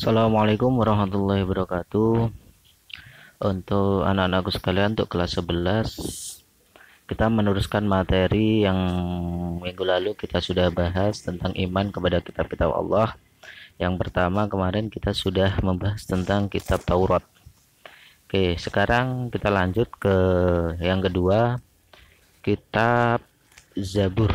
Assalamualaikum warahmatullahi wabarakatuh. Untuk anak-anakku sekalian, untuk kelas 11 kita meneruskan materi yang minggu lalu kita sudah bahas tentang iman kepada kitab-kitab Allah. Yang pertama kemarin kita sudah membahas tentang kitab Taurat. Oke, sekarang kita lanjut ke yang kedua, kitab Zabur.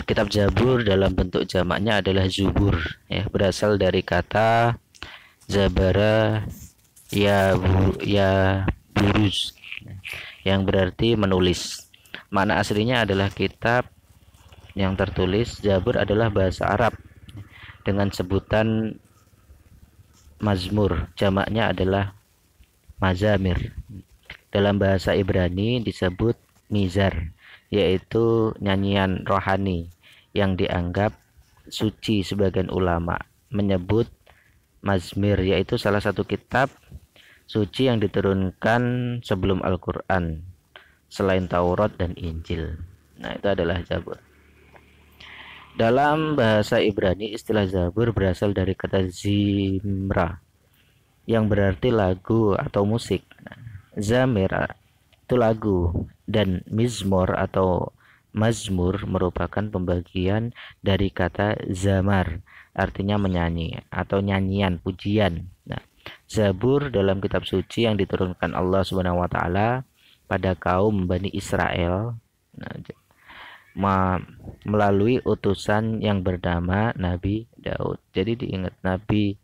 Kitab Zabur dalam bentuk jamaknya adalah Zubur, ya, berasal dari kata Zabara ya buruz, yang berarti menulis. Makna aslinya adalah kitab yang tertulis. Zabur adalah bahasa Arab dengan sebutan mazmur, jamaknya adalah mazamir. Dalam bahasa Ibrani disebut mizar, yaitu nyanyian rohani yang dianggap suci. Sebagian ulama menyebut mazmir, yaitu salah satu kitab suci yang diturunkan sebelum Al-Quran selain Taurat dan Injil. Nah, itu adalah Zabur. Dalam bahasa Ibrani, istilah Zabur berasal dari kata zimra yang berarti lagu atau musik. Zamir itu lagu, dan mizmor atau mazmur merupakan pembagian dari kata zamar, artinya menyanyi atau nyanyian, pujian. Nah, Zabur dalam kitab suci yang diturunkan Allah Subhanahu wa taala pada kaum Bani Israel, melalui utusan yang bernama Nabi Daud. Jadi diingat, Nabi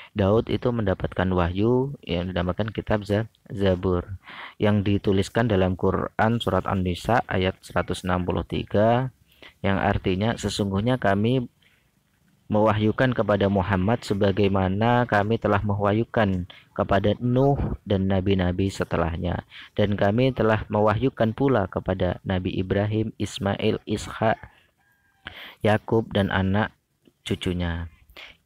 Daud itu mendapatkan wahyu yang dinamakan kitab Zabur, yang dituliskan dalam Quran surat An-Nisa ayat 163, yang artinya sesungguhnya kami mewahyukan kepada Muhammad sebagaimana kami telah mewahyukan kepada Nuh dan nabi-nabi setelahnya, dan kami telah mewahyukan pula kepada Nabi Ibrahim, Ismail, Ishak, Yakub dan anak cucunya,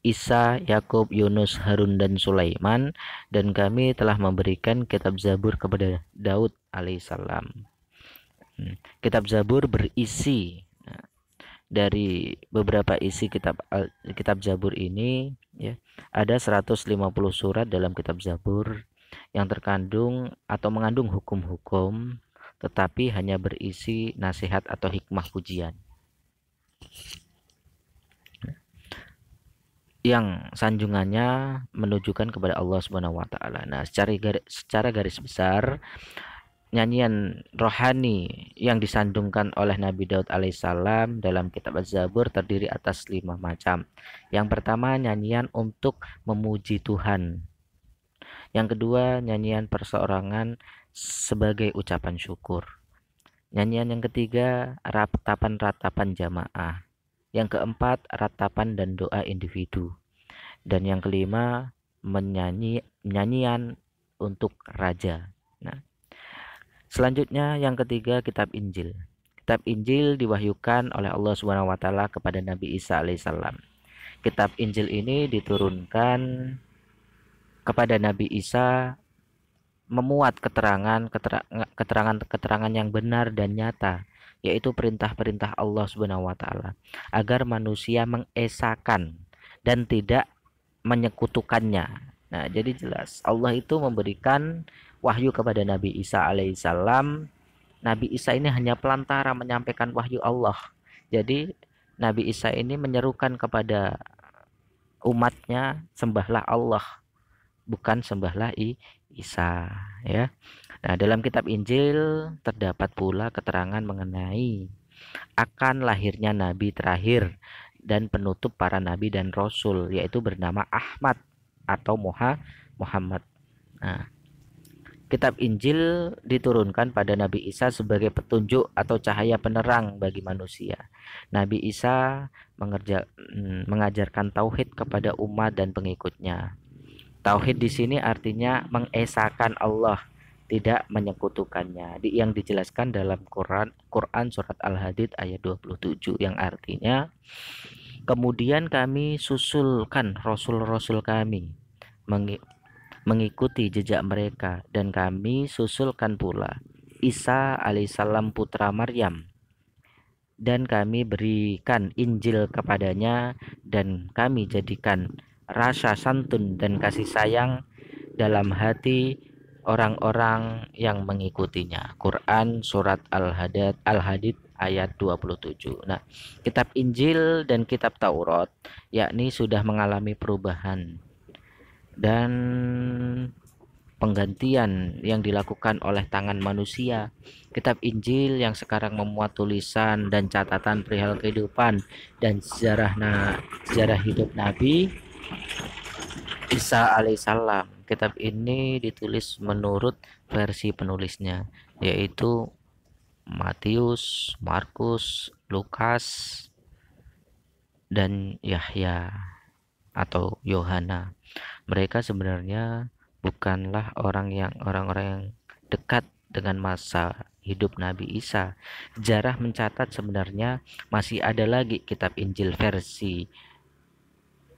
Isa, Yakub, Yunus, Harun dan Sulaiman, dan kami telah memberikan kitab Zabur kepada Daud alaihissalam. Kitab Zabur berisi, dari beberapa isi kitab Zabur ini, ya, ada 150 surat dalam kitab Zabur yang terkandung atau mengandung hukum-hukum, tetapi hanya berisi nasihat atau hikmah pujian yang sanjungannya menunjukkan kepada Allah Subhanahu wa taala. Nah, secara garis besar, nyanyian rohani yang disandungkan oleh Nabi Daud alaihissalam dalam kitab Az-Zabur terdiri atas 5 macam. Yang pertama, nyanyian untuk memuji Tuhan. Yang kedua, nyanyian perseorangan sebagai ucapan syukur. Nyanyian yang ketiga, ratapan-ratapan jamaah. Yang keempat, ratapan dan doa individu. Dan yang kelima, nyanyian untuk raja. Nah, selanjutnya yang ketiga, kitab Injil. Kitab Injil diwahyukan oleh Allah Subhanahu wa taala kepada Nabi Isa alaihissalam. Kitab Injil ini diturunkan kepada Nabi Isa, memuat keterangan yang benar dan nyata, yaitu perintah-perintah Allah Subhanahu wa taala, agar manusia mengesahkan dan tidak menyekutukannya. Nah, jadi jelas Allah itu memberikan wahyu kepada Nabi Isa alaihissalam. Nabi Isa ini hanya pelantara menyampaikan wahyu Allah. Jadi Nabi Isa ini menyerukan kepada umatnya, sembahlah Allah, bukan sembahlah Isa, ya. Nah, dalam kitab Injil terdapat pula keterangan mengenai akan lahirnya nabi terakhir dan penutup para nabi dan rasul, yaitu bernama Ahmad atau Muhammad. Nah, kitab Injil diturunkan pada Nabi Isa sebagai petunjuk atau cahaya penerang bagi manusia. Nabi Isa mengajarkan tauhid kepada umat dan pengikutnya. Tauhid di sini artinya mengesahkan Allah, tidak menyekutukannya. Yang dijelaskan dalam Quran surat Al-Hadid ayat 27, yang artinya, kemudian kami susulkan rasul-rasul kami mengikuti jejak mereka, dan kami susulkan pula Isa alaihissalam putra Maryam dan kami berikan Injil kepadanya, dan kami jadikan rasa santun dan kasih sayang dalam hati orang-orang yang mengikutinya. Quran surat Al-Hadid ayat 27. Nah, kitab Injil dan kitab Taurat yakni sudah mengalami perubahan dan penggantian yang dilakukan oleh tangan manusia. Kitab Injil yang sekarang memuat tulisan dan catatan perihal kehidupan dan sejarah hidup Nabi Isa alaihissalam. Kitab ini ditulis menurut versi penulisnya, yaitu Matius, Markus, Lukas, dan Yahya atau Yohana. Mereka sebenarnya bukanlah orang-orang yang dekat dengan masa hidup Nabi Isa. Sejarah mencatat sebenarnya masih ada lagi kitab Injil versi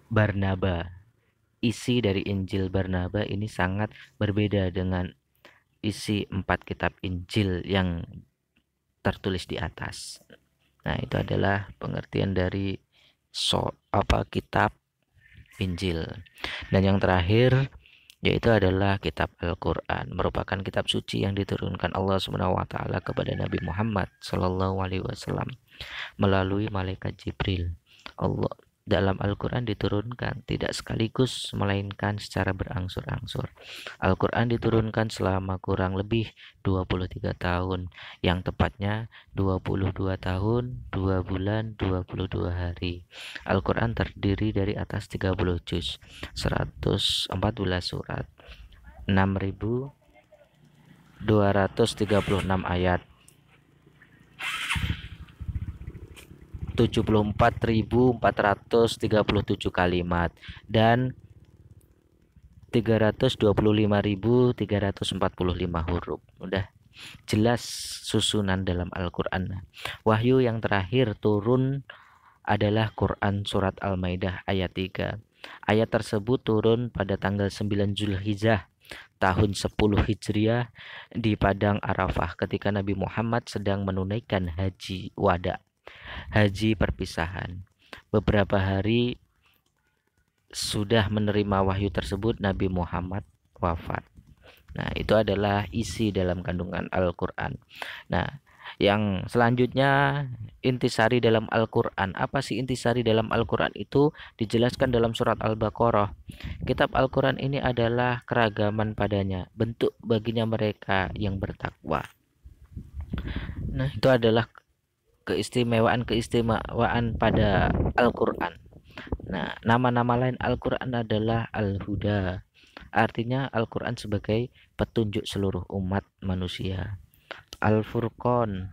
Barnaba. Isi dari Injil Barnaba ini sangat berbeda dengan isi 4 kitab Injil yang tertulis di atas. Nah, itu adalah pengertian dari kitab Injil. Dan yang terakhir yaitu adalah kitab Al-Qur'an, merupakan kitab suci yang diturunkan Allah Subhanahu wa taala kepada Nabi Muhammad sallallahu alaihi wasallam melalui malaikat Jibril. Allah dalam Al-Quran diturunkan tidak sekaligus melainkan secara berangsur-angsur. Al-Quran diturunkan selama kurang lebih 23 tahun, yang tepatnya 22 tahun, 2 bulan, 22 hari. Al-Quran terdiri dari atas 30 juz, 114 surat, 6.236 ayat, 74.437 kalimat, dan 325.345 huruf. Udah jelas susunan dalam Al-Quran. Wahyu yang terakhir turun adalah Quran surat Al-Maidah ayat 3. Ayat tersebut turun pada tanggal 9 Zulhijjah tahun 10 Hijriah di Padang Arafah ketika Nabi Muhammad sedang menunaikan haji wada, haji perpisahan. Beberapa hari sudah menerima wahyu tersebut, Nabi Muhammad wafat. Nah, itu adalah isi dalam kandungan Al-Quran. Nah, yang selanjutnya, intisari dalam Al-Quran. Apa sih intisari dalam Al-Quran? Itu dijelaskan dalam surat Al-Baqarah. Kitab Al-Quran ini adalah keragaman padanya, bentuk baginya mereka yang bertakwa. Nah, itu adalah keistimewaan pada Al-Quran. Nah, nama-nama lain Al-Quran adalah Al-Huda. Artinya Al-Quran sebagai petunjuk seluruh umat manusia. Al-Furqan,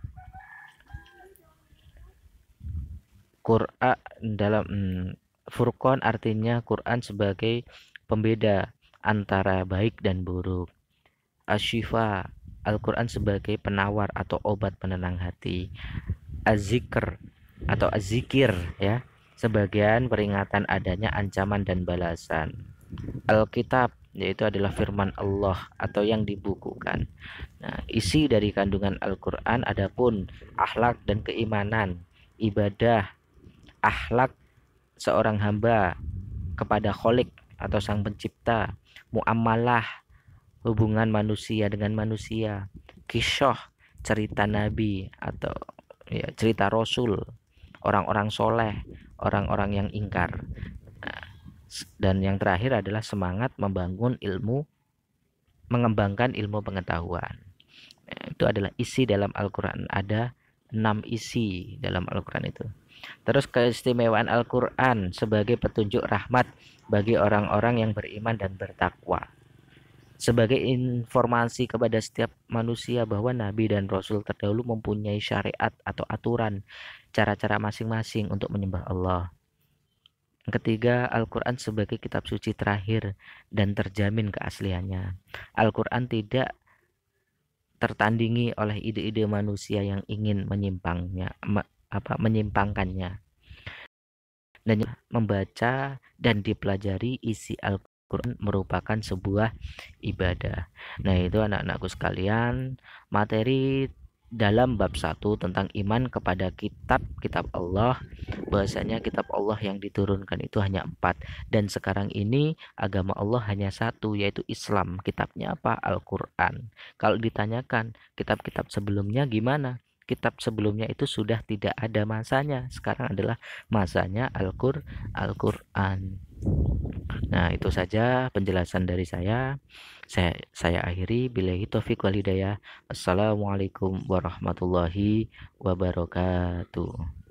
Quran dalam Furqan artinya Quran sebagai pembeda antara baik dan buruk. Asyifa, Al-Quran sebagai penawar atau obat penenang hati. Az-Zikr atau Az-Zikir, ya, sebagian peringatan adanya ancaman dan balasan. Alkitab, yaitu adalah firman Allah atau yang dibukukan. Nah, isi dari kandungan Al-Quran adapun akhlak dan keimanan, ibadah, akhlak seorang hamba kepada Khalik atau Sang Pencipta, muamalah, hubungan manusia dengan manusia, kisah, cerita Nabi atau ya, cerita Rasul, orang-orang soleh, orang-orang yang ingkar. Nah, dan yang terakhir adalah semangat mengembangkan ilmu pengetahuan. Nah, itu adalah isi dalam Al-Quran. Ada 6 isi dalam Al-Quran itu. Terus keistimewaan Al-Quran sebagai petunjuk rahmat bagi orang-orang yang beriman dan bertakwa. Sebagai informasi kepada setiap manusia bahwa Nabi dan Rasul terdahulu mempunyai syariat atau aturan, cara-cara masing-masing untuk menyembah Allah. Yang ketiga, Al-Quran sebagai kitab suci terakhir dan terjamin keasliannya. Al-Quran tidak tertandingi oleh ide-ide manusia yang ingin menyimpangkannya. Dan membaca dan dipelajari isi Al-Quran merupakan sebuah ibadah. Nah, itu anak-anakku sekalian, materi dalam bab 1 tentang iman kepada kitab-kitab Allah, bahwasanya kitab Allah yang diturunkan itu hanya 4, dan sekarang ini agama Allah hanya satu, yaitu Islam. Kitabnya apa? Al-Quran. Kalau ditanyakan kitab-kitab sebelumnya gimana? Kitab sebelumnya itu sudah tidak ada masanya, sekarang adalah masanya Al-Quran. Nah, itu saja penjelasan dari saya. Saya akhiri. Billahi taufiq wal hidayah. Assalamualaikum warahmatullahi wabarakatuh.